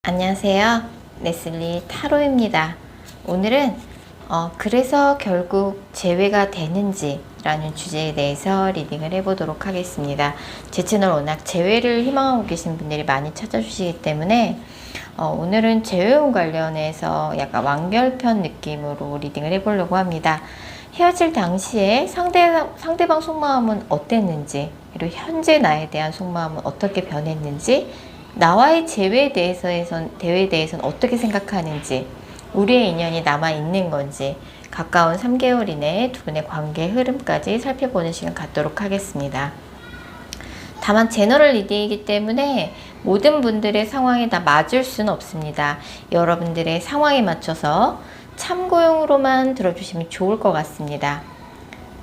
안녕하세요. 레슬리 타로입니다. 오늘은 그래서 결국 재회가 되는지 라는 주제에 대해서 리딩을 해보도록 하겠습니다. 제 채널 워낙 재회를 희망하고 계신 분들이 많이 찾아주시기 때문에 오늘은 재회운 관련해서 약간 완결편 느낌으로 리딩을 해보려고 합니다. 헤어질 당시에 상대방 속마음은 어땠는지, 그리고 현재 나에 대한 속마음은 어떻게 변했는지, 나와의 재회에 대해서는 어떻게 생각하는지, 우리의 인연이 남아있는 건지, 가까운 3개월 이내에 두 분의 관계 흐름까지 살펴보는 시간 갖도록 하겠습니다. 다만 제너럴 리딩이기 때문에 모든 분들의 상황에 다 맞을 수는 없습니다. 여러분들의 상황에 맞춰서 참고용으로만 들어주시면 좋을 것 같습니다.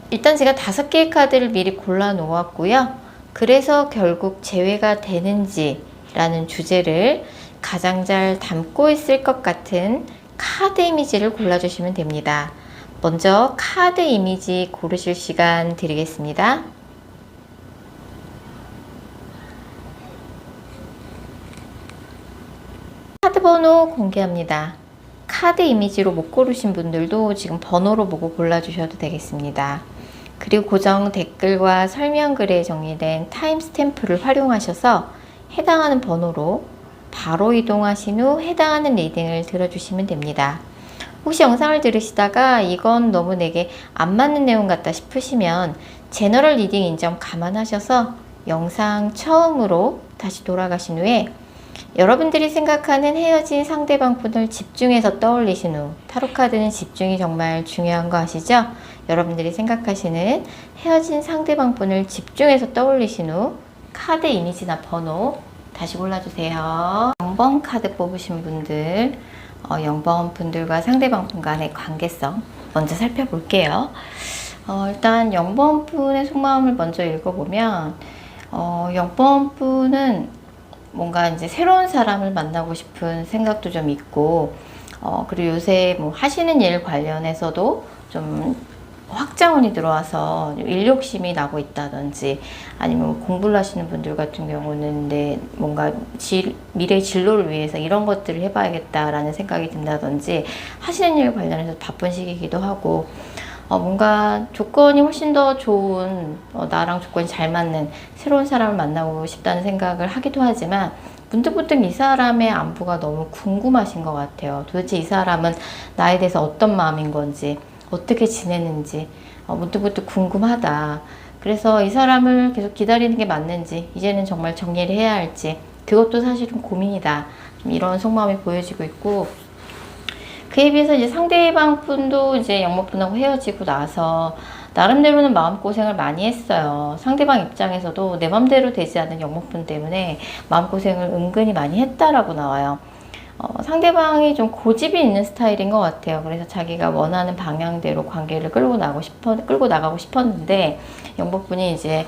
일단 제가 5개의 카드를 미리 골라 놓았고요. 그래서 결국 재회가 되는지 라는 주제를 가장 잘 담고 있을 것 같은 카드 이미지를 골라주시면 됩니다. 먼저 카드 이미지 고르실 시간 드리겠습니다. 카드 번호 공개합니다. 카드 이미지로 못 고르신 분들도 지금 번호로 보고 골라주셔도 되겠습니다. 그리고 고정 댓글과 설명글에 정리된 타임스탬프를 활용하셔서 해당하는 번호로 바로 이동하신 후 해당하는 리딩을 들어주시면 됩니다. 혹시 영상을 들으시다가 이건 너무 내게 안 맞는 내용 같다 싶으시면 제너럴 리딩인 점 감안하셔서 영상 처음으로 다시 돌아가신 후에 여러분들이 생각하는 헤어진 상대방 분을 집중해서 떠올리신 후, 타로카드는 집중이 정말 중요한 거 아시죠? 여러분들이 생각하시는 헤어진 상대방 분을 집중해서 떠올리신 후 카드 이미지나 번호 다시 골라주세요. 0번 카드 뽑으신 분들, 0번 분들과 상대방 분 간의 관계성 먼저 살펴볼게요. 일단 0번 분의 속마음을 먼저 읽어보면 0번 분은 뭔가 이제 새로운 사람을 만나고 싶은 생각도 좀 있고, 그리고 요새 뭐 하시는 일 관련해서도 좀 확장운이 들어와서 일 욕심이 나고 있다든지, 아니면 공부를 하시는 분들 같은 경우는 뭔가 미래 진로를 위해서 이런 것들을 해봐야겠다라는 생각이 든다든지, 하시는 일 관련해서 바쁜 시기이기도 하고, 뭔가 조건이 훨씬 더 좋은, 나랑 조건이 잘 맞는 새로운 사람을 만나고 싶다는 생각을 하기도 하지만, 문득문득 이 사람의 안부가 너무 궁금하신 것 같아요. 도대체 이 사람은 나에 대해서 어떤 마음인 건지, 어떻게 지내는지 문득문득 궁금하다. 그래서 이 사람을 계속 기다리는 게 맞는지, 이제는 정말 정리를 해야 할지, 그것도 사실은 고민이다. 좀 이런 속마음이 보여지고 있고, 그에 비해서 이제 상대방 분도 이제 영목분하고 헤어지고 나서 나름대로는 마음고생을 많이 했어요. 상대방 입장에서도 내 맘대로 되지 않는 영목분 때문에 마음고생을 은근히 많이 했다라고 나와요. 상대방이 좀 고집이 있는 스타일인 것 같아요. 그래서 자기가 원하는 방향대로 관계를 끌고 나가고 싶었는데, 영복분이 이제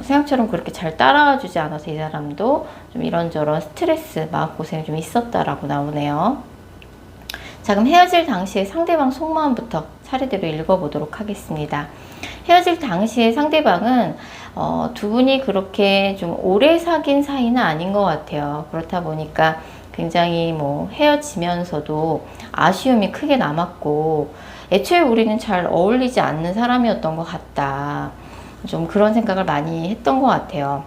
생각처럼 그렇게 잘 따라와 주지 않아서 이 사람도 좀 이런저런 스트레스, 마음고생이 좀 있었다라고 나오네요. 자, 그럼 헤어질 당시에 상대방 속마음부터 차례대로 읽어보도록 하겠습니다. 헤어질 당시에 상대방은 두 분이 그렇게 좀 오래 사귄 사이는 아닌 것 같아요. 그렇다 보니까 굉장히 뭐 헤어지면서도 아쉬움이 크게 남았고, 애초에 우리는 잘 어울리지 않는 사람이었던 것 같다. 좀 그런 생각을 많이 했던 것 같아요.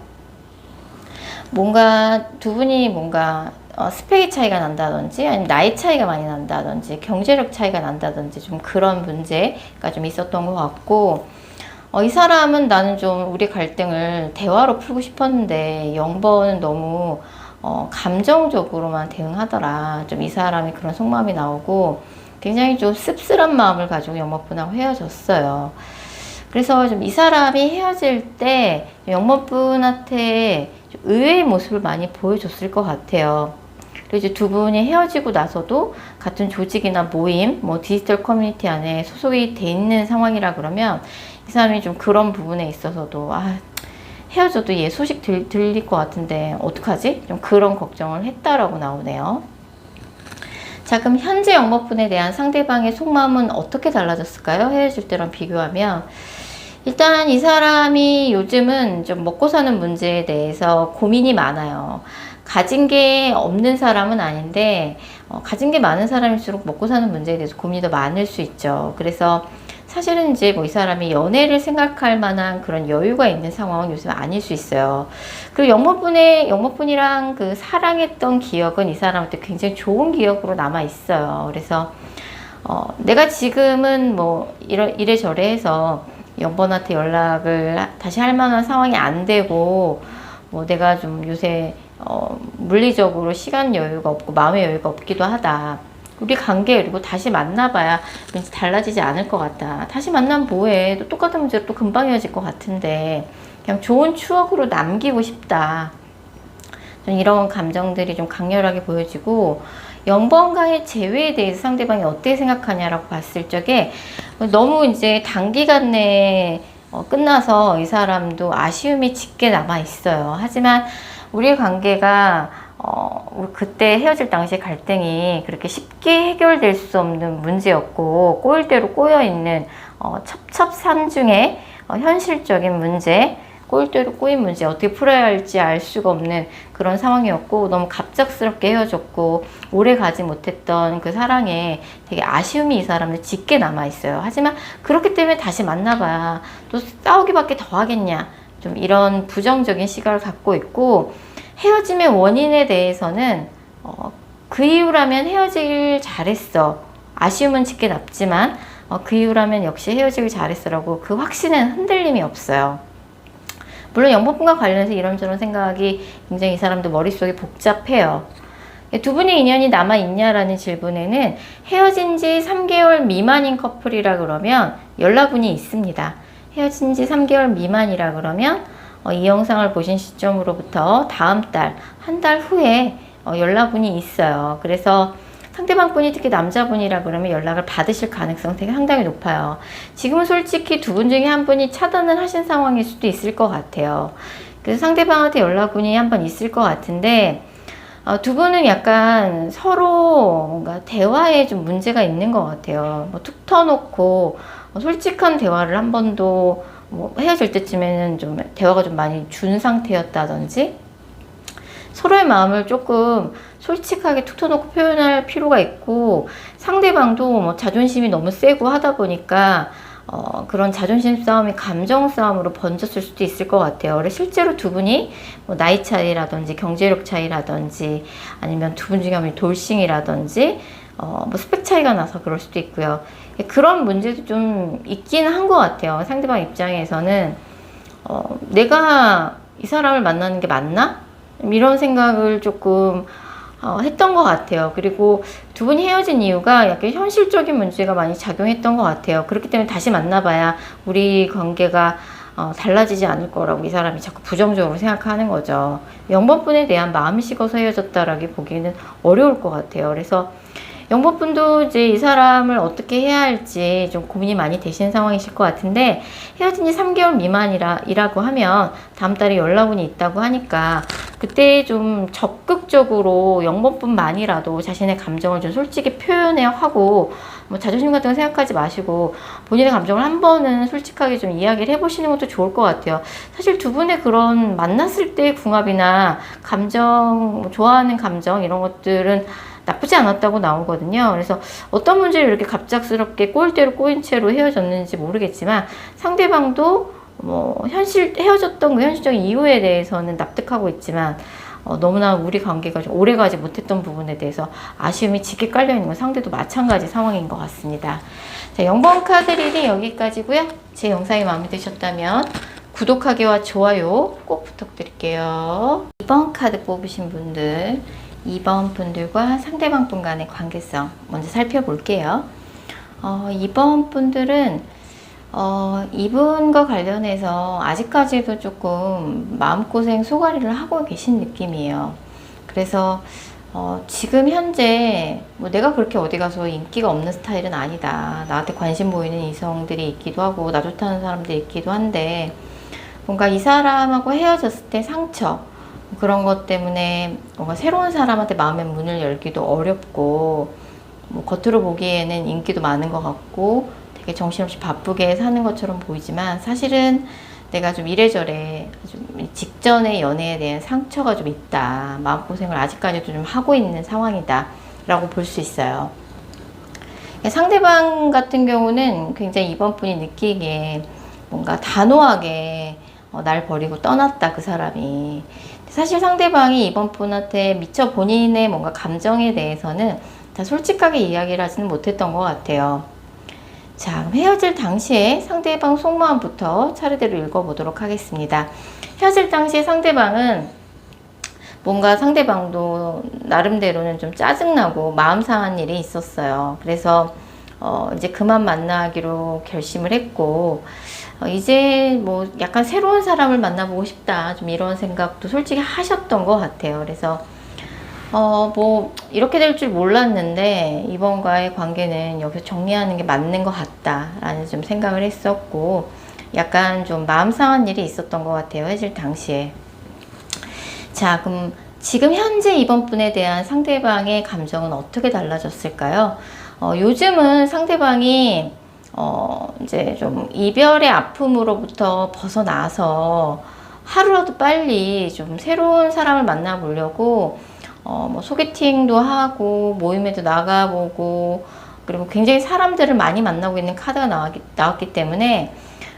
뭔가 두 분이 뭔가 스펙의 차이가 난다든지, 아니면 나이 차이가 많이 난다든지, 경제력 차이가 난다든지, 좀 그런 문제가 좀 있었던 것 같고, 이 사람은 나는 좀 우리 갈등을 대화로 풀고 싶었는데 0번은 너무 감정적으로만 대응하더라. 좀 이 사람이 그런 속마음이 나오고, 굉장히 좀 씁쓸한 마음을 가지고 영목분하고 헤어졌어요. 그래서 좀 이 사람이 헤어질 때 영목분한테 좀 의외의 모습을 많이 보여줬을 것 같아요. 그리고 이제 두 분이 헤어지고 나서도 같은 조직이나 모임, 뭐 디지털 커뮤니티 안에 소속이 돼 있는 상황이라 그러면 이 사람이 좀 그런 부분에 있어서도 헤어져도 얘 소식 들릴 것 같은데 어떡하지? 좀 그런 걱정을 했다라고 나오네요. 자, 그럼 현재 영목분에 대한 상대방의 속마음은 어떻게 달라졌을까요? 헤어질 때랑 비교하면 일단 이 사람이 요즘은 좀 먹고 사는 문제에 대해서 고민이 많아요. 가진 게 없는 사람은 아닌데 가진 게 많은 사람일수록 먹고 사는 문제에 대해서 고민이 더 많을 수 있죠. 그래서 사실은 이제 뭐 이 사람이 연애를 생각할 만한 그런 여유가 있는 상황은 요즘 아닐 수 있어요. 그리고 영모분이랑 그 사랑했던 기억은 이 사람한테 굉장히 좋은 기억으로 남아 있어요. 그래서 내가 지금은 뭐 이래저래 해서 영번한테 연락을 다시 할 만한 상황이 안 되고, 뭐 내가 좀 요새 물리적으로 시간 여유가 없고 마음의 여유가 없기도 하다. 우리 관계 그리고 다시 만나봐야 왠지 달라지지 않을 것 같다. 다시 만나면 뭐해? 또 똑같은 문제로 또 금방 헤어질 것 같은데 그냥 좋은 추억으로 남기고 싶다. 좀 이런 감정들이 좀 강렬하게 보여지고, 영번과의 재회에 대해서 상대방이 어떻게 생각하냐라고 봤을 적에 너무 이제 단기간 내에 끝나서 이 사람도 아쉬움이 짙게 남아 있어요. 하지만 우리의 관계가 그때 헤어질 당시 갈등이 그렇게 쉽게 해결될 수 없는 문제였고, 꼬일 대로 꼬여있는 첩첩산중의 현실적인 문제, 꼬일 대로 꼬인 문제, 어떻게 풀어야 할지 알 수가 없는 그런 상황이었고, 너무 갑작스럽게 헤어졌고 오래 가지 못했던 그 사랑에 되게 아쉬움이 이 사람들 짙게 남아있어요. 하지만 그렇기 때문에 다시 만나봐야 또 싸우기밖에 더 하겠냐, 좀 이런 부정적인 시각을 갖고 있고, 헤어짐의 원인에 대해서는 그 이유라면 헤어지길 잘했어, 아쉬움은 짙게 남지만 그 이유라면 역시 헤어지길 잘했어라고 그 확신은 흔들림이 없어요. 물론 영모분과 관련해서 이런저런 생각이 굉장히 이 사람도 머릿속이 복잡해요. 두 분의 인연이 남아있냐라는 질문에는 헤어진 지 3개월 미만인 커플이라 그러면 연락운이 있습니다. 헤어진 지 3개월 미만이라 그러면 이 영상을 보신 시점으로부터 다음 달, 한 달 후에 연락운이 있어요. 그래서 상대방 분이 특히 남자분이라 그러면 연락을 받으실 가능성이 되게 상당히 높아요. 지금은 솔직히 두 분 중에 한 분이 차단을 하신 상황일 수도 있을 것 같아요. 그래서 상대방한테 연락운이 한 번 있을 것 같은데, 두 분은 약간 서로 뭔가 대화에 좀 문제가 있는 것 같아요. 뭐 툭 터놓고 솔직한 대화를 한 번도 뭐 헤어질 때쯤에는 좀 대화가 좀 많이 준 상태였다든지, 서로의 마음을 조금 솔직하게 툭 터놓고 표현할 필요가 있고, 상대방도 뭐 자존심이 너무 세고 하다 보니까 그런 자존심 싸움이 감정 싸움으로 번졌을 수도 있을 것 같아요. 그래서 실제로 두 분이 뭐 나이 차이라든지 경제력 차이라든지, 아니면 두 분 중에 한 분이 돌싱이라든지 뭐 스펙 차이가 나서 그럴 수도 있고요. 그런 문제도 좀 있긴 한 것 같아요. 상대방 입장에서는 내가 이 사람을 만나는 게 맞나? 이런 생각을 조금 했던 것 같아요. 그리고 두 분이 헤어진 이유가 약간 현실적인 문제가 많이 작용했던 것 같아요. 그렇기 때문에 다시 만나봐야 우리 관계가 달라지지 않을 거라고 이 사람이 자꾸 부정적으로 생각하는 거죠. 영번분에 대한 마음이 식어서 헤어졌다라고 보기에는 어려울 것 같아요. 그래서 영번분도 이제 이 사람을 어떻게 해야 할지 좀 고민이 많이 되시는 상황이실 것 같은데, 헤어진 지 3개월 미만이라고 하면 다음 달에 연락운이 있다고 하니까 그때 좀 적극적으로 영번분만이라도 자신의 감정을 좀 솔직히 표현해야 하고, 뭐 자존심 같은 거 생각하지 마시고 본인의 감정을 한 번은 솔직하게 좀 이야기를 해보시는 것도 좋을 것 같아요. 사실 두 분의 그런 만났을 때의 궁합이나 감정, 좋아하는 감정 이런 것들은 나쁘지 않았다고 나오거든요. 그래서 어떤 문제를 이렇게 갑작스럽게 꼬일 대로 꼬인 채로 헤어졌는지 모르겠지만, 상대방도 뭐 헤어졌던 그 현실적인 이유에 대해서는 납득하고 있지만 너무나 우리 관계가 좀 오래가지 못했던 부분에 대해서 아쉬움이 짙게 깔려있는 건 상대도 마찬가지 상황인 것 같습니다. 자, 0번 카드 리딩 여기까지고요. 제 영상이 마음에 드셨다면 구독하기와 좋아요 꼭 부탁드릴게요. 2번 카드 뽑으신 분들, 2번 분들과 상대방 분 간의 관계성 먼저 살펴볼게요. 2번 분들은 이분과 관련해서 아직까지도 조금 마음고생 소가리를 하고 계신 느낌이에요. 그래서 지금 현재 뭐 내가 그렇게 어디 가서 인기가 없는 스타일은 아니다, 나한테 관심 보이는 이성들이 있기도 하고 나 좋다는 사람들이 있기도 한데, 뭔가 이 사람하고 헤어졌을 때 상처, 그런 것 때문에 뭔가 새로운 사람한테 마음의 문을 열기도 어렵고, 뭐 겉으로 보기에는 인기도 많은 것 같고 되게 정신없이 바쁘게 사는 것처럼 보이지만, 사실은 내가 좀 이래저래 좀 직전의 연애에 대한 상처가 좀 있다. 마음고생을 아직까지도 좀 하고 있는 상황이다. 라고 볼 수 있어요. 상대방 같은 경우는 굉장히 이번 분이 느끼기에 뭔가 단호하게 날 버리고 떠났다, 그 사람이. 사실 상대방이 이번 분한테 미처 본인의 뭔가 감정에 대해서는 다 솔직하게 이야기를 하지는 못했던 것 같아요. 자, 그럼 헤어질 당시에 상대방 속마음부터 차례대로 읽어보도록 하겠습니다. 헤어질 당시에 상대방은 뭔가 상대방도 나름대로는 좀 짜증나고 마음 상한 일이 있었어요. 그래서 이제 그만 만나기로 결심을 했고, 이제 뭐 약간 새로운 사람을 만나보고 싶다, 좀 이런 생각도 솔직히 하셨던 것 같아요. 그래서 뭐 이렇게 될 줄 몰랐는데 이번과의 관계는 여기서 정리하는 게 맞는 것 같다라는 좀 생각을 했었고, 약간 좀 마음 상한 일이 있었던 것 같아요, 헤어질 당시에. 자, 그럼 지금 현재 이번 분에 대한 상대방의 감정은 어떻게 달라졌을까요? 요즘은 상대방이 이제 좀 이별의 아픔으로부터 벗어나서 하루라도 빨리 좀 새로운 사람을 만나보려고 뭐 소개팅도 하고 모임에도 나가보고, 그리고 굉장히 사람들을 많이 만나고 있는 카드가 나왔기 때문에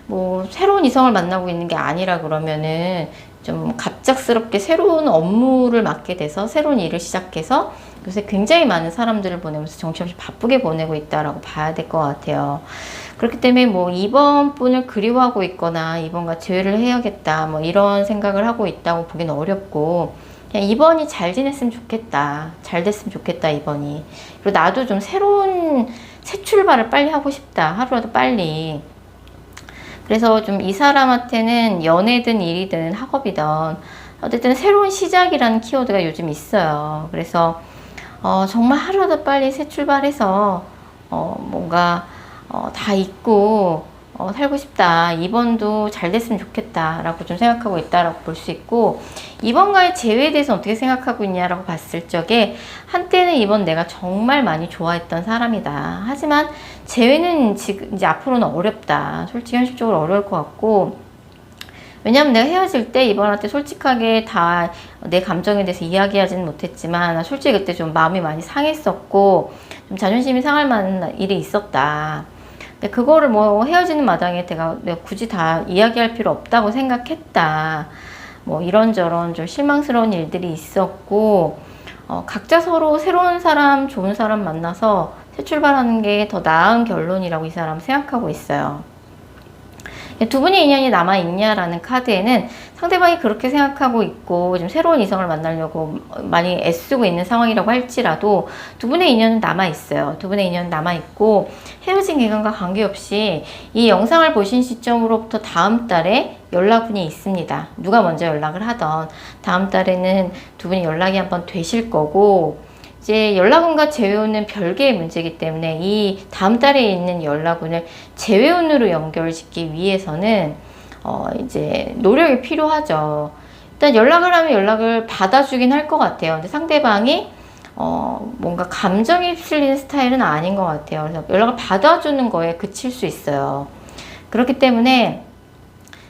뭐 새로운 이성을 만나고 있는 게 아니라 그러면은 좀 갑작스럽게 새로운 업무를 맡게 돼서 새로운 일을 시작해서 요새 굉장히 많은 사람들을 보내면서 정신없이 바쁘게 보내고 있다라고 봐야 될 것 같아요. 그렇기 때문에 뭐 이번 분을 그리워하고 있거나 이번과 재회를 해야겠다 뭐 이런 생각을 하고 있다고 보기는 어렵고, 그냥 이번이 잘 지냈으면 좋겠다, 잘 됐으면 좋겠다 이번이. 그리고 나도 좀 새로운 새 출발을 빨리 하고 싶다, 하루라도 빨리. 그래서 좀 이 사람한테는 연애든 일이든 학업이든 어쨌든 새로운 시작이라는 키워드가 요즘 있어요. 그래서 정말 하루라도 빨리 새 출발해서 뭔가 다 잊고 살고 싶다, 이번도 잘 됐으면 좋겠다 라고 좀 생각하고 있다라고 볼 수 있고, 이번과의 재회에 대해서 어떻게 생각하고 있냐라고 봤을 적에 한때는 이번 내가 정말 많이 좋아했던 사람이다, 하지만 재회는 지금 이제 앞으로는 어렵다, 솔직히 현실적으로 어려울 것 같고, 왜냐면 내가 헤어질 때 이번한테 솔직하게 다 내 감정에 대해서 이야기하지는 못했지만 솔직히 그때 좀 마음이 많이 상했었고 좀 자존심이 상할 만한 일이 있었다. 근데 그거를 뭐 헤어지는 마당에 내가 굳이 다 이야기할 필요 없다고 생각했다. 뭐 이런저런 좀 실망스러운 일들이 있었고, 각자 서로 새로운 사람, 좋은 사람 만나서 새 출발하는 게 더 나은 결론이라고 이 사람 생각하고 있어요. 두 분의 인연이 남아있냐라는 카드에는 상대방이 그렇게 생각하고 있고 좀 새로운 이성을 만나려고 많이 애쓰고 있는 상황이라고 할지라도 두 분의 인연은 남아있어요. 두 분의 인연은 남아있고 헤어진 기간과 관계없이 이 영상을 보신 시점으로부터 다음 달에 연락분이 있습니다. 누가 먼저 연락을 하던 다음 달에는 두 분이 연락이 한번 되실 거고, 이제 연락운과 재회운은 별개의 문제이기 때문에 이 다음 달에 있는 연락운을 재회운으로 연결짓기 위해서는 이제 노력이 필요하죠. 일단 연락을 하면 연락을 받아주긴 할 것 같아요. 근데 상대방이 뭔가 감정이 휩쓸리는 스타일은 아닌 것 같아요. 그래서 연락을 받아주는 거에 그칠 수 있어요. 그렇기 때문에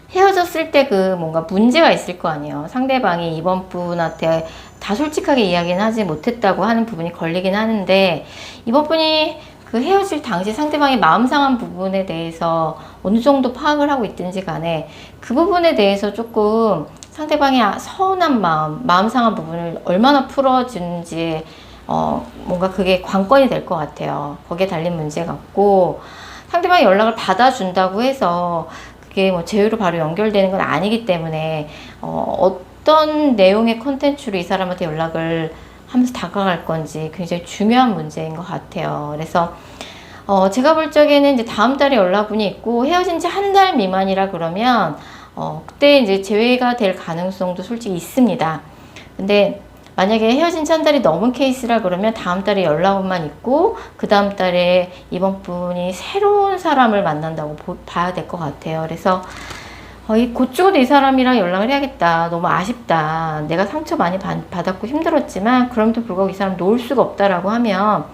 헤어졌을 때 그 뭔가 문제가 있을 거 아니에요. 상대방이 이번 분한테 다 솔직하게 이야기는 하지 못했다고 하는 부분이 걸리긴 하는데, 이번 분이 그 헤어질 당시 상대방이 마음 상한 부분에 대해서 어느 정도 파악을 하고 있든지 간에 그 부분에 대해서 조금 상대방이 서운한 마음 상한 부분을 얼마나 풀어주는지 뭔가 그게 관건이 될 것 같아요. 거기에 달린 문제 같고, 상대방이 연락을 받아준다고 해서 그게 뭐 재회로 바로 연결되는 건 아니기 때문에 어떤 내용의 콘텐츠로 이 사람한테 연락을 하면서 다가갈 건지 굉장히 중요한 문제인 것 같아요. 그래서 제가 볼 적에는 이제 다음 달에 연락분이 있고 헤어진 지 한 달 미만이라 그러면 그때 이제 재회가 될 가능성도 솔직히 있습니다. 근데 만약에 헤어진 지 한 달이 넘은 케이스라 그러면 다음 달에 연락만 있고 그 다음 달에 이번 분이 새로운 사람을 만난다고 봐야 될 것 같아요. 그래서 곧 죽어도 이 사람이랑 연락을 해야겠다, 너무 아쉽다, 내가 상처 많이 받았고 힘들었지만 그럼에도 불구하고 이 사람 놓을 수가 없다라고 하면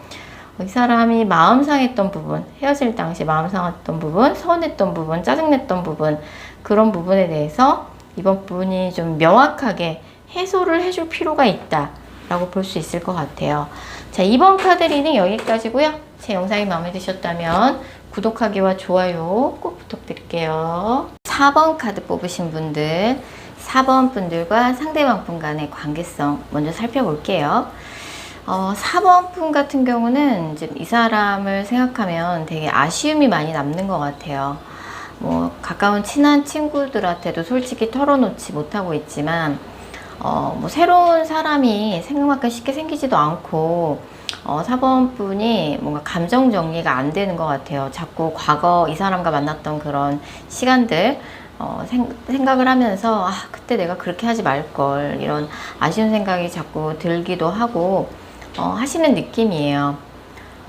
이 사람이 마음 상했던 부분, 헤어질 당시 마음 상했던 부분, 서운했던 부분, 짜증냈던 부분, 그런 부분에 대해서 이번 분이 좀 명확하게 해소를 해줄 필요가 있다 라고 볼 수 있을 것 같아요. 자, 이번 카드 리딩 여기까지고요. 제 영상이 마음에 드셨다면 구독하기와 좋아요 꼭 부탁드릴게요. 4번 카드 뽑으신 분들, 4번 분들과 상대방 분 간의 관계성 먼저 살펴볼게요. 4번 분 같은 경우는 이제 이 사람을 생각하면 되게 아쉬움이 많이 남는 것 같아요. 뭐 가까운 친한 친구들한테도 솔직히 털어놓지 못하고 있지만 뭐 새로운 사람이 생각만큼 쉽게 생기지도 않고 4번 분이 뭔가 감정 정리가 안 되는 것 같아요. 자꾸 과거 이 사람과 만났던 그런 시간들 생각을 하면서 그때 내가 그렇게 하지 말걸, 이런 아쉬운 생각이 자꾸 들기도 하고 하시는 느낌이에요.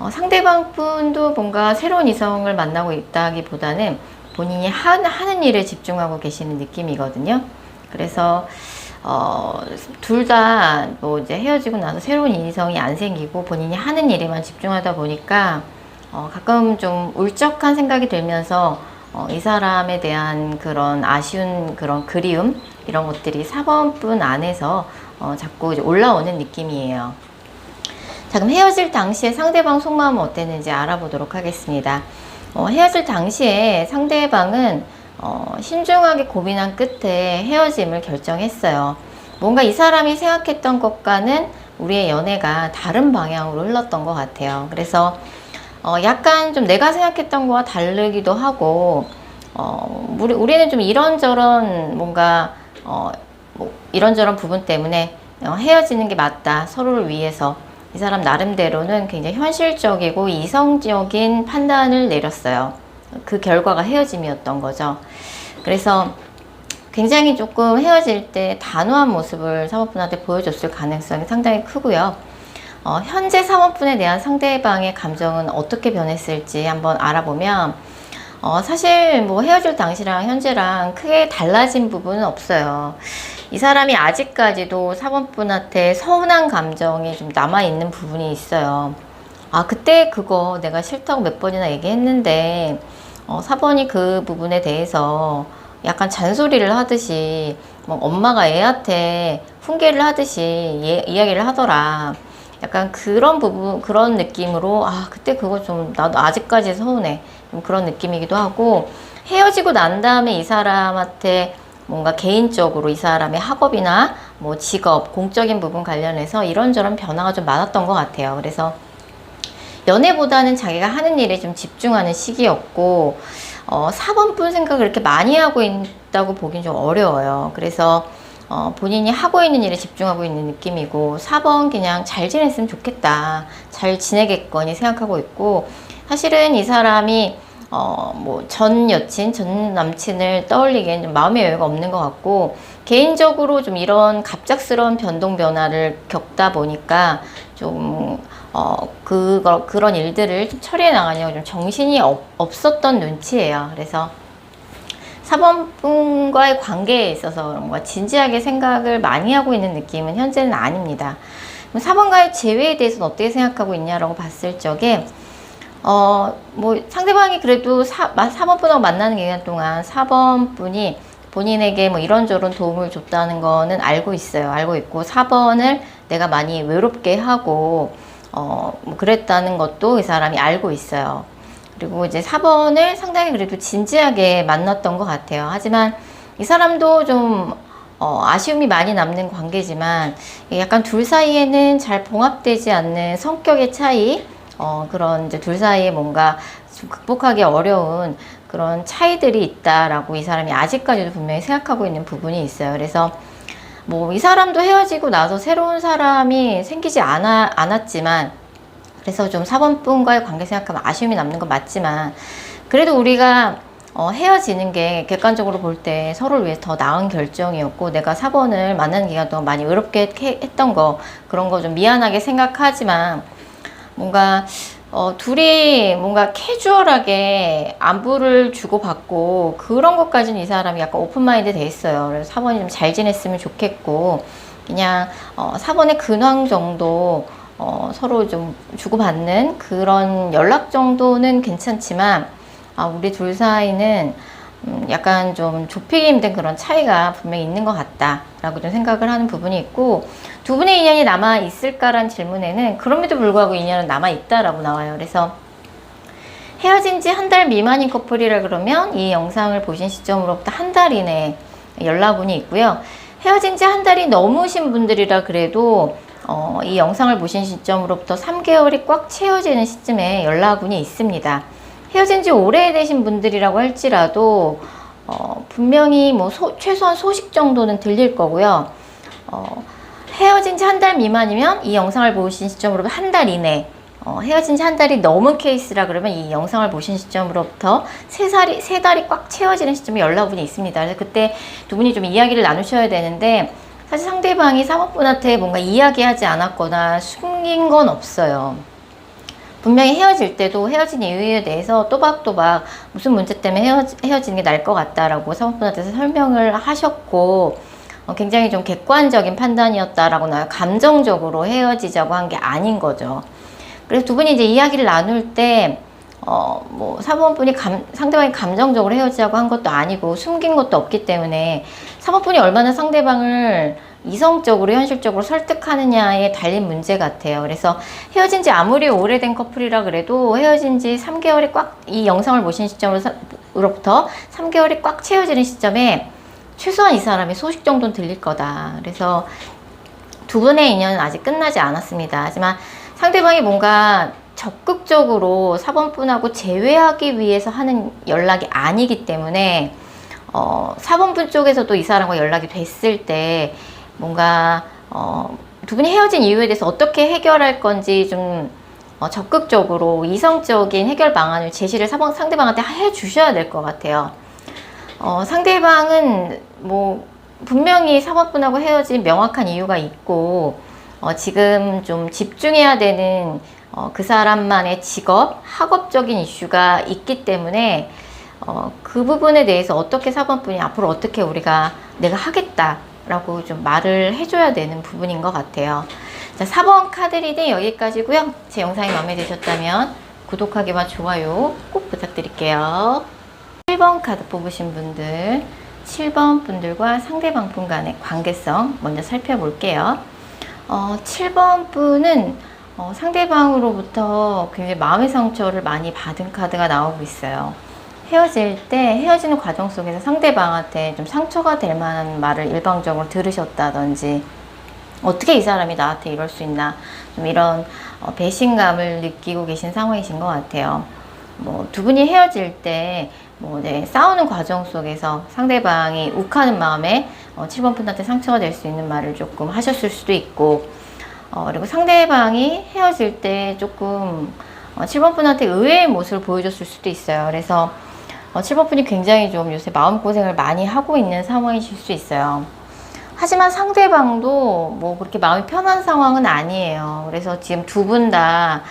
상대방 분도 뭔가 새로운 이성을 만나고 있다기보다는 본인이 하는 일에 집중하고 계시는 느낌이거든요. 그래서 둘 다 뭐 이제 헤어지고 나서 새로운 이성이 안 생기고 본인이 하는 일에만 집중하다 보니까 가끔 좀 울적한 생각이 들면서 이 사람에 대한 그런 아쉬운 그런 그리움, 이런 것들이 4번 분 안에서 자꾸 이제 올라오는 느낌이에요. 자, 그럼 헤어질 당시에 상대방 속마음은 어땠는지 알아보도록 하겠습니다. 헤어질 당시에 상대방은 신중하게 고민한 끝에 헤어짐을 결정했어요. 뭔가 이 사람이 생각했던 것과는 우리의 연애가 다른 방향으로 흘렀던 것 같아요. 그래서 약간 좀 내가 생각했던 거와 다르기도 하고 우리는 좀 이런저런 뭔가 뭐 이런저런 부분 때문에 헤어지는 게 맞다, 서로를 위해서. 이 사람 나름대로는 굉장히 현실적이고 이성적인 판단을 내렸어요. 그 결과가 헤어짐이었던 거죠. 그래서 굉장히 조금 헤어질 때 단호한 모습을 사모분한테 보여줬을 가능성이 상당히 크고요. 현재 사모분에 대한 상대방의 감정은 어떻게 변했을지 한번 알아보면 사실 뭐 헤어질 당시랑 현재랑 크게 달라진 부분은 없어요. 이 사람이 아직까지도 사모분한테 서운한 감정이 좀 남아있는 부분이 있어요. 그때 그거 내가 싫다고 몇 번이나 얘기했는데 4번이 그 부분에 대해서 약간 잔소리를 하듯이 뭐 엄마가 애한테 훈계를 하듯이 이야기를 하더라. 약간 그런 부분, 그런 느낌으로 그때 그거 좀 나도 아직까지 서운해, 좀 그런 느낌이기도 하고, 헤어지고 난 다음에 이 사람한테 뭔가 개인적으로 이 사람의 학업이나 뭐 직업, 공적인 부분 관련해서 이런저런 변화가 좀 많았던 것 같아요. 그래서 연애보다는 자기가 하는 일에 좀 집중하는 시기였고 4번 분 생각을 이렇게 많이 하고 있다고 보긴 좀 어려워요. 그래서 본인이 하고 있는 일에 집중하고 있는 느낌이고 4번 그냥 잘 지냈으면 좋겠다, 잘 지내겠거니 생각하고 있고, 사실은 이 사람이 뭐 전 여친, 전 남친을 떠올리기엔 좀 마음의 여유가 없는 것 같고, 개인적으로 좀 이런 갑작스러운 변동 변화를 겪다 보니까 좀 그런 일들을 좀 처리해 나가냐고 좀 정신이 없었던 눈치예요. 그래서 4번 분과의 관계에 있어서 뭔가 진지하게 생각을 많이 하고 있는 느낌은 현재는 아닙니다. 4번과의 재회에 대해서는 어떻게 생각하고 있냐라고 봤을 적에 뭐 상대방이 그래도 4번 분하고 만나는 기간 동안 4번 분이 본인에게 뭐 이런저런 도움을 줬다는 거는 알고 있어요. 알고 있고 4번을 내가 많이 외롭게 하고 뭐 그랬다는 것도 이 사람이 알고 있어요. 그리고 이제 4번을 상당히 그래도 진지하게 만났던 것 같아요. 하지만 이 사람도 좀 아쉬움이 많이 남는 관계지만 약간 둘 사이에는 잘 봉합되지 않는 성격의 차이, 그런 이제 둘 사이에 뭔가 좀 극복하기 어려운 그런 차이들이 있다라고 이 사람이 아직까지도 분명히 생각하고 있는 부분이 있어요. 그래서 뭐 이 사람도 헤어지고 나서 새로운 사람이 생기지 않았지만, 그래서 좀 4번 분과의 관계 생각하면 아쉬움이 남는 건 맞지만, 그래도 우리가 헤어지는 게 객관적으로 볼 때 서로를 위해서 더 나은 결정이었고, 내가 4번을 만나는 기간 동안 많이 외롭게 했던 거, 그런 거 좀 미안하게 생각하지만, 뭔가 둘이 뭔가 캐주얼하게 안부를 주고받고 그런 것까지는 이 사람이 약간 오픈마인드 돼 있어요. 그래서 4번이 좀 잘 지냈으면 좋겠고, 그냥 4번의 근황 정도 서로 좀 주고받는 그런 연락 정도는 괜찮지만, 우리 둘 사이는 약간 좀 좁히기 힘든 그런 차이가 분명히 있는 것 같다라고 좀 생각을 하는 부분이 있고, 두 분의 인연이 남아 있을까라는 질문에는 그럼에도 불구하고 인연은 남아 있다라고 나와요. 그래서 헤어진 지 한 달 미만인 커플이라 그러면 이 영상을 보신 시점으로부터 한 달 이내 연락운이 있고요. 헤어진 지 한 달이 넘으신 분들이라 그래도 이 영상을 보신 시점으로부터 3개월이 꽉 채워지는 시점에 연락운이 있습니다. 헤어진 지 오래되신 분들이라고 할지라도 분명히 뭐 최소한 소식 정도는 들릴 거고요. 헤어진 지 한 달 미만이면 이 영상을 보신 시점으로부터 한 달 이내, 헤어진 지 한 달이 넘은 케이스라 그러면 이 영상을 보신 시점으로부터 세 달이 꽉 채워지는 시점에 연락운이 있습니다. 그래서 그때 두 분이 좀 이야기를 나누셔야 되는데, 사실 상대방이 사모분한테 뭔가 이야기하지 않았거나 숨긴 건 없어요. 분명히 헤어질 때도 헤어진 이유에 대해서 또박또박 무슨 문제 때문에 헤어지는 게 나을 것 같다라고 사모분한테서 설명을 하셨고, 굉장히 좀 객관적인 판단이었다라고 나요. 감정적으로 헤어지자고 한 게 아닌 거죠. 그래서 두 분이 이제 이야기를 나눌 때, 뭐, 사모분이 상대방이 감정적으로 헤어지자고 한 것도 아니고 숨긴 것도 없기 때문에 사모분이 얼마나 상대방을 이성적으로 현실적으로 설득하느냐에 달린 문제 같아요. 그래서 헤어진 지 아무리 오래된 커플이라 그래도 헤어진 지 3개월이 이 영상을 보신 시점으로부터 3개월이 꽉 채워지는 시점에 최소한 이 사람의 소식 정도는 들릴 거다. 그래서 두 분의 인연은 아직 끝나지 않았습니다. 하지만 상대방이 뭔가 적극적으로 사번분하고 재회하기 위해서 하는 연락이 아니기 때문에 사번분 쪽에서도 이 사람과 연락이 됐을 때 뭔가 두 분이 헤어진 이유에 대해서 어떻게 해결할 건지 좀 적극적으로 이성적인 해결 방안을 제시를 상대방한테 해 주셔야 될 것 같아요. 상대방은 뭐 분명히 사번분하고 헤어진 명확한 이유가 있고, 지금 좀 집중해야 되는 그 사람만의 직업, 학업적인 이슈가 있기 때문에 그 부분에 대해서 어떻게 사번분이 앞으로 어떻게 내가 하겠다라고 좀 말을 해줘야 되는 부분인 것 같아요. 자, 4번 카드 리딩 여기까지고요. 제 영상이 마음에 드셨다면 구독하기와 좋아요 꼭 부탁드릴게요. 7번 카드 뽑으신 분들, 7번 분들과 상대방 분 간의 관계성 먼저 살펴볼게요. 7번 분은 상대방으로부터 굉장히 마음의 상처를 많이 받은 카드가 나오고 있어요. 헤어지는 과정 속에서 상대방한테 좀 상처가 될 만한 말을 일방적으로 들으셨다든지, 어떻게 이 사람이 나한테 이럴 수 있나, 좀 이런 배신감을 느끼고 계신 상황이신 것 같아요. 뭐 두 분이 헤어질 때 싸우는 과정 속에서 상대방이 욱하는 마음에 7번 분한테 상처가 될 수 있는 말을 조금 하셨을 수도 있고, 그리고 상대방이 헤어질 때 조금 7번 분한테 의외의 모습을 보여줬을 수도 있어요. 그래서 7번 분이 굉장히 좀 요새 마음고생을 많이 하고 있는 상황이실 수 있어요. 하지만 상대방도 뭐 그렇게 마음이 편한 상황은 아니에요. 그래서 지금 두 분 다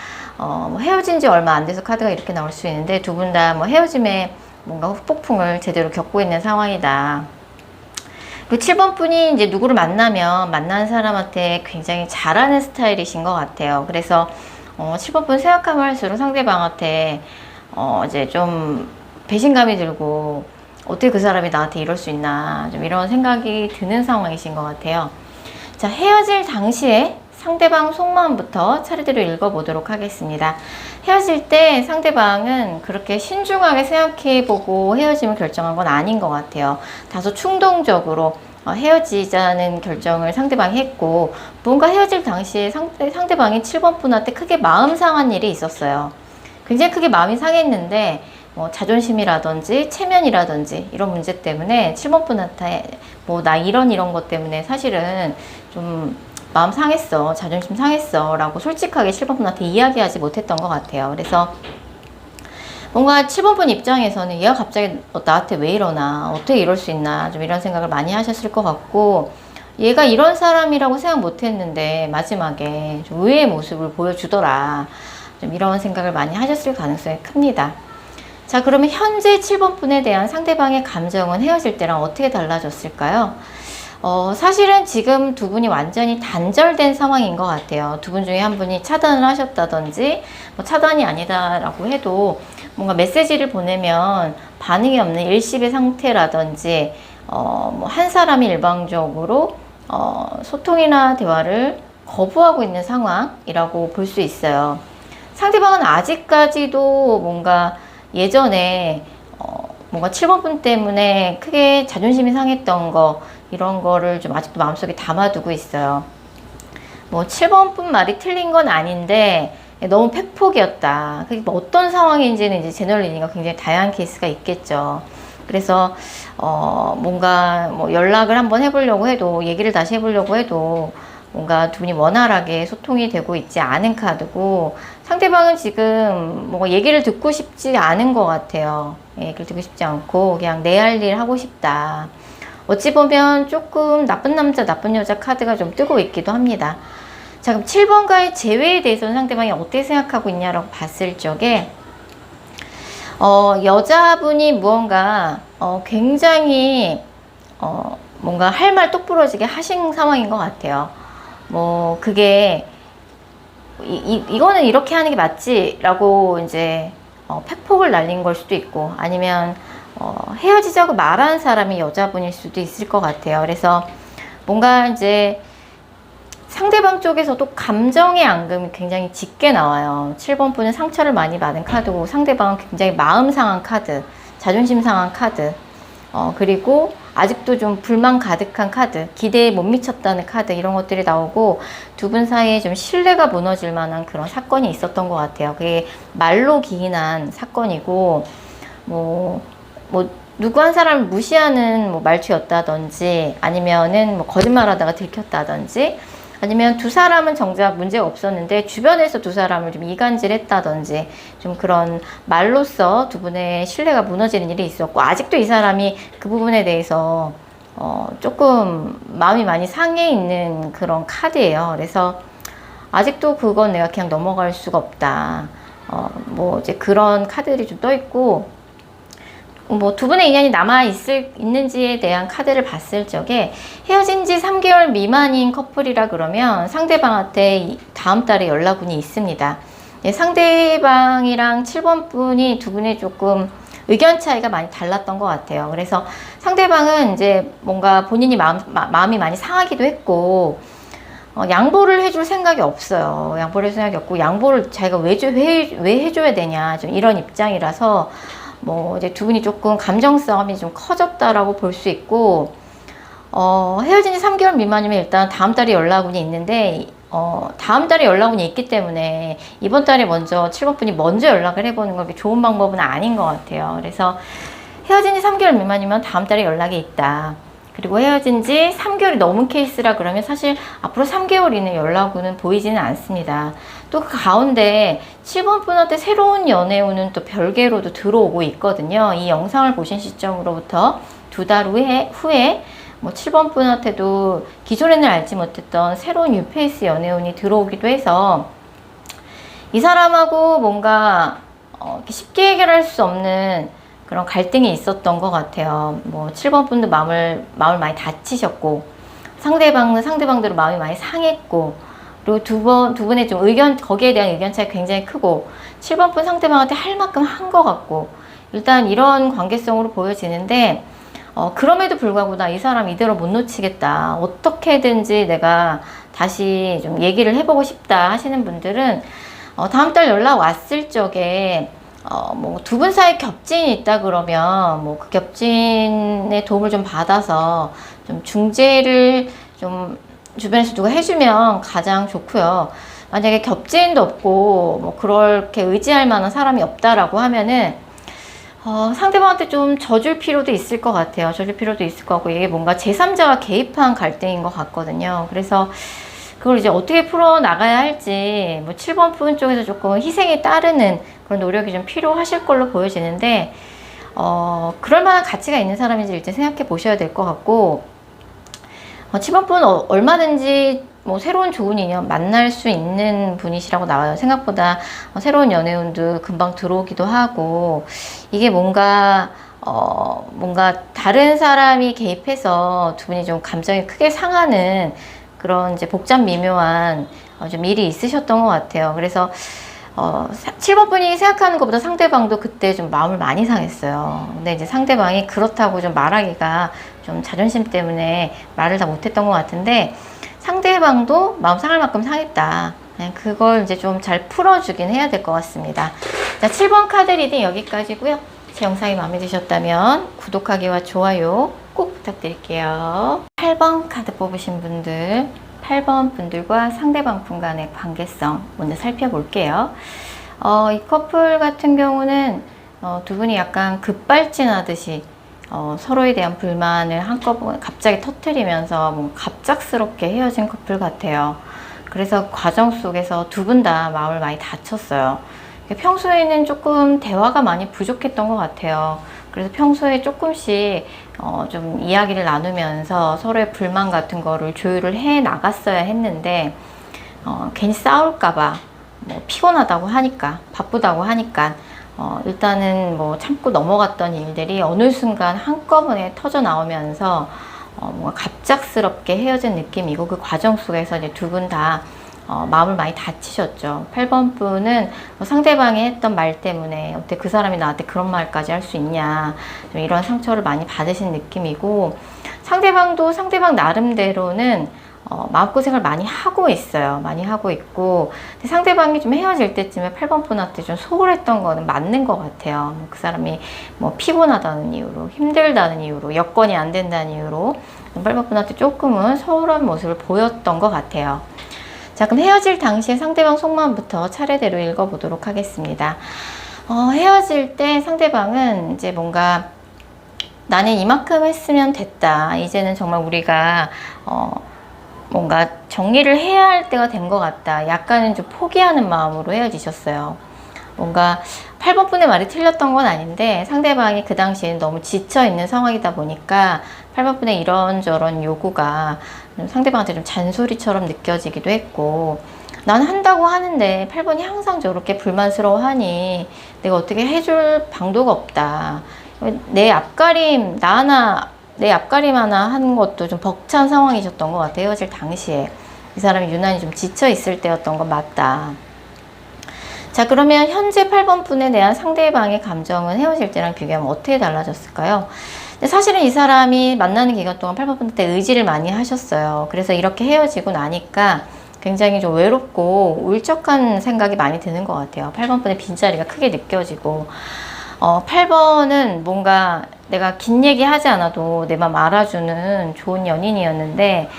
헤어진 지 얼마 안 돼서 카드가 이렇게 나올 수 있는데, 두 분 다 뭐 헤어짐에 뭔가 후폭풍을 제대로 겪고 있는 상황이다. 그 7번 분이 이제 누구를 만나는 사람한테 굉장히 잘하는 스타일이신 것 같아요. 그래서 7번 분 생각하면 할수록 상대방한테 이제 좀 배신감이 들고, 어떻게 그 사람이 나한테 이럴 수 있나, 좀 이런 생각이 드는 상황이신 것 같아요. 자, 헤어질 당시에 상대방 속마음부터 차례대로 읽어보도록 하겠습니다. 헤어질 때 상대방은 그렇게 신중하게 생각해보고 헤어짐을 결정한 건 아닌 것 같아요. 다소 충동적으로 헤어지자는 결정을 상대방이 했고, 뭔가 헤어질 당시에 상대방이 7번 분한테 크게 마음 상한 일이 있었어요. 굉장히 크게 마음이 상했는데, 자존심이라든지 체면이라든지 이런 문제 때문에 7번 분한테 나 이런 것 때문에 사실은 좀 마음 상했어, 자존심 상했어 라고 솔직하게 7번 분한테 이야기하지 못했던 것 같아요. 그래서 뭔가 7번 분 입장에서는 얘가 갑자기 나한테 왜 이러나, 어떻게 이럴 수 있나, 좀 이런 생각을 많이 하셨을 것 같고, 얘가 이런 사람이라고 생각 못했는데 마지막에 좀 의외의 모습을 보여주더라, 좀 이런 생각을 많이 하셨을 가능성이 큽니다. 자, 그러면 현재 7번 분에 대한 상대방의 감정은 헤어질 때랑 어떻게 달라졌을까요? 사실은 지금 두 분이 완전히 단절된 상황인 것 같아요. 두 분 중에 한 분이 차단을 하셨다든지, 뭐 차단이 아니다라고 해도 뭔가 메시지를 보내면 반응이 없는 일시의 상태라든지, 뭐 한 사람이 일방적으로 소통이나 대화를 거부하고 있는 상황이라고 볼 수 있어요. 상대방은 아직까지도 뭔가 예전에 뭔가 7번 분 때문에 크게 자존심이 상했던 거, 이런 거를 좀 아직도 마음속에 담아두고 있어요. 뭐 7번 분 말이 틀린 건 아닌데 너무 팩폭이었다. 그게 뭐 어떤 상황인지는 이제 제너럴리니까 굉장히 다양한 케이스가 있겠죠. 그래서 뭔가 뭐 연락을 한번 해보려고 해도, 얘기를 다시 해보려고 해도 뭔가 두 분이 원활하게 소통이 되고 있지 않은 카드고, 상대방은 지금 뭔가 얘기를 듣고 싶지 않은 것 같아요. 얘기를 듣고 싶지 않고 그냥 내 할 일 하고 싶다. 어찌 보면 조금 나쁜 남자, 나쁜 여자 카드가 좀 뜨고 있기도 합니다. 자, 그럼 7번가의 재회에 대해서는 상대방이 어떻게 생각하고 있냐라고 봤을 적에, 여자분이 무언가 굉장히 뭔가 할 말 똑부러지게 하신 상황인 것 같아요. 뭐 그게 이거는 이렇게 하는 게 맞지 라고 이제 팩폭을 날린 걸 수도 있고, 아니면 헤어지자고 말한 사람이 여자분일 수도 있을 것 같아요. 그래서 뭔가 이제 상대방 쪽에서도 감정의 앙금이 굉장히 짙게 나와요. 7번 분은 상처를 많이 받은 카드고, 상대방은 굉장히 마음 상한 카드, 자존심 상한 카드, 그리고 아직도 좀 불만 가득한 카드, 기대에 못 미쳤다는 카드, 이런 것들이 나오고, 두 분 사이에 좀 신뢰가 무너질 만한 그런 사건이 있었던 것 같아요. 그게 말로 기인한 사건이고, 뭐 누구 한 사람을 무시하는 뭐 말투였다든지, 아니면은 뭐 거짓말하다가 들켰다든지, 아니면 두 사람은 정작 문제가 없었는데 주변에서 두 사람을 좀 이간질했다든지, 좀 그런 말로써 두 분의 신뢰가 무너지는 일이 있었고, 아직도 이 사람이 그 부분에 대해서 조금 마음이 많이 상해 있는 그런 카드예요. 그래서 아직도 그건 내가 그냥 넘어갈 수가 없다. 뭐 이제 그런 카드들이 좀 떠 있고, 뭐 두 분의 인연이 있는지에 대한 카드를 봤을 적에, 헤어진 지 3개월 미만인 커플이라 그러면 상대방한테 다음 달에 연락운이 있습니다. 상대방이랑 7번 분이 두 분의 조금 의견 차이가 많이 달랐던 것 같아요. 그래서 상대방은 이제 뭔가 본인이 마음이 많이 상하기도 했고, 양보를 해줄 생각이 없어요. 양보를 해줄 생각이 없고, 양보를 자기가 왜 해줘야 되냐, 좀 이런 입장이라서, 뭐 이제 두 분이 조금 감정 싸움이 좀 커졌다라고 볼 수 있고, 헤어진 지 3개월 미만이면 일단 다음 달에 연락운이 있는데, 다음 달에 연락운이 있기 때문에 이번 달에 먼저 7번 분이 먼저 연락을 해보는 건 좋은 방법은 아닌 것 같아요. 그래서 헤어진 지 3개월 미만이면 다음 달에 연락이 있다. 그리고 헤어진 지 3개월이 넘은 케이스라 그러면 사실 앞으로 3개월 이내 연락운은 보이지는 않습니다. 또 그 가운데 7번 분한테 새로운 연애운은 또 별개로도 들어오고 있거든요. 이 영상을 보신 시점으로부터 2달 후에 뭐 7번 분한테도 기존에는 알지 못했던 새로운 뉴페이스 연애운이 들어오기도 해서, 이 사람하고 뭔가 쉽게 해결할 수 없는 그런 갈등이 있었던 것 같아요. 뭐 7번 분도 마음을 많이 다치셨고, 상대방은 상대방대로 마음이 많이 상했고, 그리고 두 분의 좀 거기에 대한 의견 차이가 굉장히 크고, 7번 분 상대방한테 할 만큼 한 것 같고, 일단 이런 관계성으로 보여지는데, 그럼에도 불구하고 나 이 사람 이대로 못 놓치겠다, 어떻게든지 내가 다시 좀 얘기를 해보고 싶다 하시는 분들은, 다음 달 연락 왔을 적에, 뭐 두 분 사이에 겹진이 있다 그러면 뭐 그 겹진의 도움을 좀 받아서 좀 중재를 좀 주변에서 누가 해주면 가장 좋고요. 만약에 겹진도 없고 뭐 그렇게 의지할 만한 사람이 없다라고 하면은 상대방한테 좀 져줄 필요도 있을 것 같아요. 져줄 필요도 있을 것 같고, 이게 뭔가 제3자가 개입한 갈등인 것 같거든요. 그래서 그걸 이제 어떻게 풀어나가야 할지, 뭐 7번 분 쪽에서 조금 희생에 따르는 그런 노력이 좀 필요하실 걸로 보여지는데, 그럴 만한 가치가 있는 사람인지 일단 생각해 보셔야 될 것 같고, 7번 분은 얼마든지 뭐 새로운 좋은 인연 만날 수 있는 분이시라고 나와요. 생각보다 새로운 연애운도 금방 들어오기도 하고, 이게 뭔가 뭔가 다른 사람이 개입해서 두 분이 좀 감정이 크게 상하는 그런 이제 복잡 미묘한 좀 일이 있으셨던 것 같아요. 그래서 7번 분이 생각하는 것보다 상대방도 그때 좀 마음을 많이 상했어요. 근데 이제 상대방이 그렇다고 좀 말하기가 좀 자존심 때문에 말을 다 못했던 것 같은데, 상대방도 마음 상할 만큼 상했다. 그걸 이제 좀 잘 풀어주긴 해야 될 것 같습니다. 자, 7번 카드 리딩 여기까지고요. 제 영상이 마음에 드셨다면 구독하기와 좋아요 꼭 부탁드릴게요. 8번 카드 뽑으신 분들, 8번 분들과 상대방 분 간의 관계성 먼저 살펴볼게요. 이 커플 같은 경우는 두 분이 약간 급발진하듯이 서로에 대한 불만을 한꺼번에 갑자기 터뜨리면서 뭔가 갑작스럽게 헤어진 커플 같아요. 그래서 과정 속에서 두 분 다 마음을 많이 다쳤어요. 평소에는 조금 대화가 많이 부족했던 것 같아요. 그래서 평소에 조금씩 좀 이야기를 나누면서 서로의 불만 같은 거를 조율을 해 나갔어야 했는데, 괜히 싸울까봐 뭐 피곤하다고 하니까, 바쁘다고 하니까 일단은 뭐 참고 넘어갔던 일들이 어느 순간 한꺼번에 터져 나오면서 뭔가 갑작스럽게 헤어진 느낌이고, 그 과정 속에서 이제 두 분 다 마음을 많이 다치셨죠. 8번 분은 상대방이 했던 말 때문에 어떻게 그 사람이 나한테 그런 말까지 할 수 있냐, 좀 이런 상처를 많이 받으신 느낌이고, 상대방도 상대방 나름대로는 마음고생을 많이 하고 있어요. 많이 하고 있고, 근데 상대방이 좀 헤어질 때쯤에 8번 분한테 좀 소홀했던 거는 맞는 것 같아요. 그 사람이 뭐 피곤하다는 이유로, 힘들다는 이유로, 여건이 안 된다는 이유로 8번 분한테 조금은 소홀한 모습을 보였던 것 같아요. 자, 그럼 헤어질 당시에 상대방 속마음부터 차례대로 읽어보도록 하겠습니다. 헤어질 때 상대방은 이제 뭔가 나는 이만큼 했으면 됐다. 이제는 정말 우리가 뭔가 정리를 해야 할 때가 된 것 같다. 약간은 좀 포기하는 마음으로 헤어지셨어요. 뭔가 8번 분의 말이 틀렸던 건 아닌데, 상대방이 그 당시에는 너무 지쳐있는 상황이다 보니까 8번 분의 이런저런 요구가 상대방한테 좀 잔소리처럼 느껴지기도 했고, 난 한다고 하는데 8번이 항상 저렇게 불만스러워하니 내가 어떻게 해줄 방도가 없다. 내 앞가림 하나 하는 것도 좀 벅찬 상황이셨던 것 같아요. 헤어질 당시에 이 사람이 유난히 좀 지쳐 있을 때였던 건 맞다. 자, 그러면 현재 8번 분에 대한 상대방의 감정은 헤어질 때랑 비교하면 어떻게 달라졌을까요? 근데 사실은 이 사람이 만나는 기간 동안 8번 분한테 의지를 많이 하셨어요. 그래서 이렇게 헤어지고 나니까 굉장히 좀 외롭고 울적한 생각이 많이 드는 것 같아요. 8번 분의 빈자리가 크게 느껴지고, 8번은 뭔가 내가 긴 얘기 하지 않아도 내 맘 알아주는 좋은 연인이었는데,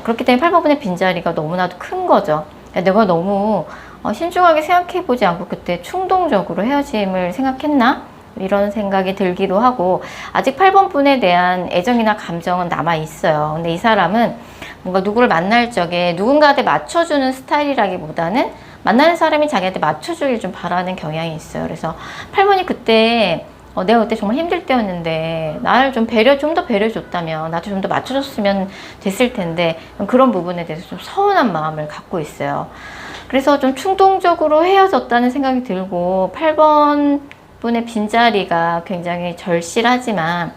그렇기 때문에 8번 분의 빈자리가 너무나도 큰 거죠. 내가 너무 신중하게 생각해보지 않고 그때 충동적으로 헤어짐을 생각했나? 이런 생각이 들기도 하고, 아직 8번 분에 대한 애정이나 감정은 남아있어요. 근데 이 사람은 뭔가 누구를 만날 적에 누군가한테 맞춰주는 스타일이라기보다는 만나는 사람이 자기한테 맞춰주길 좀 바라는 경향이 있어요. 그래서 8번이 그때 내가 그때 정말 힘들 때였는데 나를 좀 더 배려줬다면, 나도 좀 더 맞춰줬으면 됐을 텐데, 그런 부분에 대해서 좀 서운한 마음을 갖고 있어요. 그래서 좀 충동적으로 헤어졌다는 생각이 들고, 8번 분의 빈자리가 굉장히 절실하지만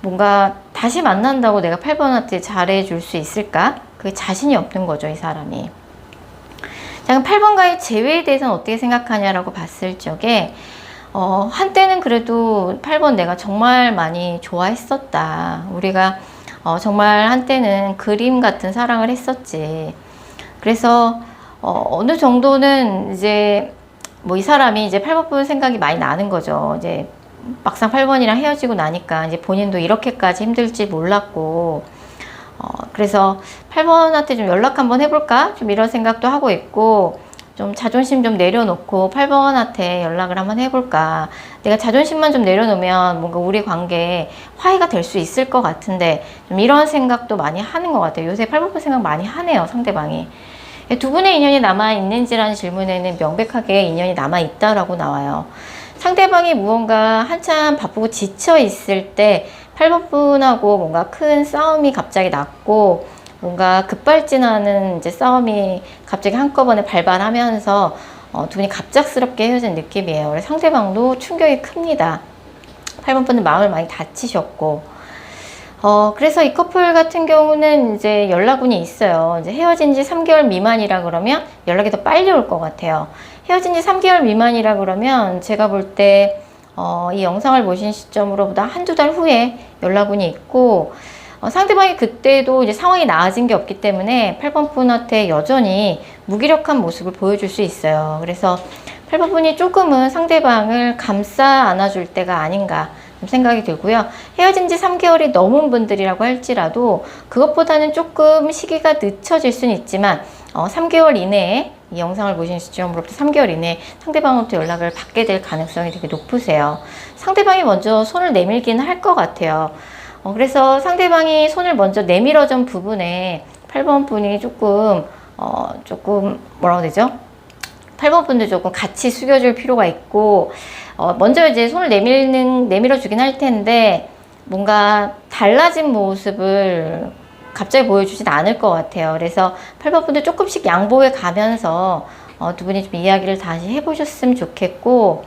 뭔가 다시 만난다고 내가 8번한테 잘해줄 수 있을까? 그게 자신이 없는 거죠, 이 사람이. 자, 그럼 8번과의 재회에 대해서는 어떻게 생각하냐라고 봤을 적에, 한때는 그래도 8번 내가 정말 많이 좋아했었다. 우리가 정말 한때는 그림 같은 사랑을 했었지. 그래서 어느 정도는 이제 뭐 이 사람이 이제 8번 분 생각이 많이 나는 거죠. 이제 막상 8번이랑 헤어지고 나니까 이제 본인도 이렇게까지 힘들지 몰랐고, 그래서 8번한테 좀 연락 한번 해볼까? 좀 이런 생각도 하고 있고, 좀 자존심 좀 내려놓고 8번한테 연락을 한번 해볼까? 내가 자존심만 좀 내려놓으면 뭔가 우리 관계에 화해가 될 수 있을 것 같은데, 좀 이런 생각도 많이 하는 것 같아요. 요새 8번 생각 많이 하네요, 상대방이. 두 분의 인연이 남아있는지라는 질문에는 명백하게 인연이 남아있다라고 나와요. 상대방이 무언가 한참 바쁘고 지쳐 있을 때 8번 분하고 뭔가 큰 싸움이 갑자기 났고, 뭔가 급발진하는 이제 싸움이 갑자기 한꺼번에 발발하면서 두 분이 갑작스럽게 헤어진 느낌이에요. 그래서 상대방도 충격이 큽니다. 8번 분은 마음을 많이 다치셨고, 그래서 이 커플 같은 경우는 이제 연락운이 있어요. 이제 헤어진 지 3개월 미만이라 그러면 연락이 더 빨리 올 것 같아요. 헤어진 지 3개월 미만이라 그러면 제가 볼 때, 이 영상을 보신 시점으로보다 한두 달 후에 연락운이 있고, 상대방이 그때도 이제 상황이 나아진 게 없기 때문에 8번 분한테 여전히 무기력한 모습을 보여줄 수 있어요. 그래서 8번 분이 조금은 상대방을 감싸 안아줄 때가 아닌가 생각이 들고요. 헤어진 지 3개월이 넘은 분들이라고 할지라도 그것보다는 조금 시기가 늦춰질 수는 있지만 3개월 이내에 이 영상을 보신 시점으로부터 3개월 이내에 상대방으로부터 연락을 받게 될 가능성이 되게 높으세요. 상대방이 먼저 손을 내밀기는 할 것 같아요. 그래서 상대방이 손을 먼저 내밀어준 부분에 8번 분이 조금 뭐라고 되죠? 8번 분도 조금 같이 숙여줄 필요가 있고, 먼저 이제 손을 내밀어주긴 할 텐데, 뭔가 달라진 모습을 갑자기 보여주진 않을 것 같아요. 그래서 8번 분도 조금씩 양보해 가면서, 두 분이 좀 이야기를 다시 해보셨으면 좋겠고,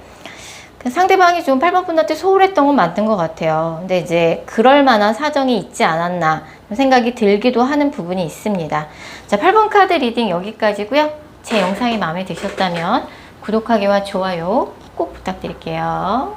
상대방이 좀 8번 분한테 소홀했던 건 맞는 것 같아요. 근데 이제 그럴 만한 사정이 있지 않았나 생각이 들기도 하는 부분이 있습니다. 자, 8번 카드 리딩 여기까지고요. 제 영상이 마음에 드셨다면 구독하기와 좋아요 꼭 부탁드릴게요.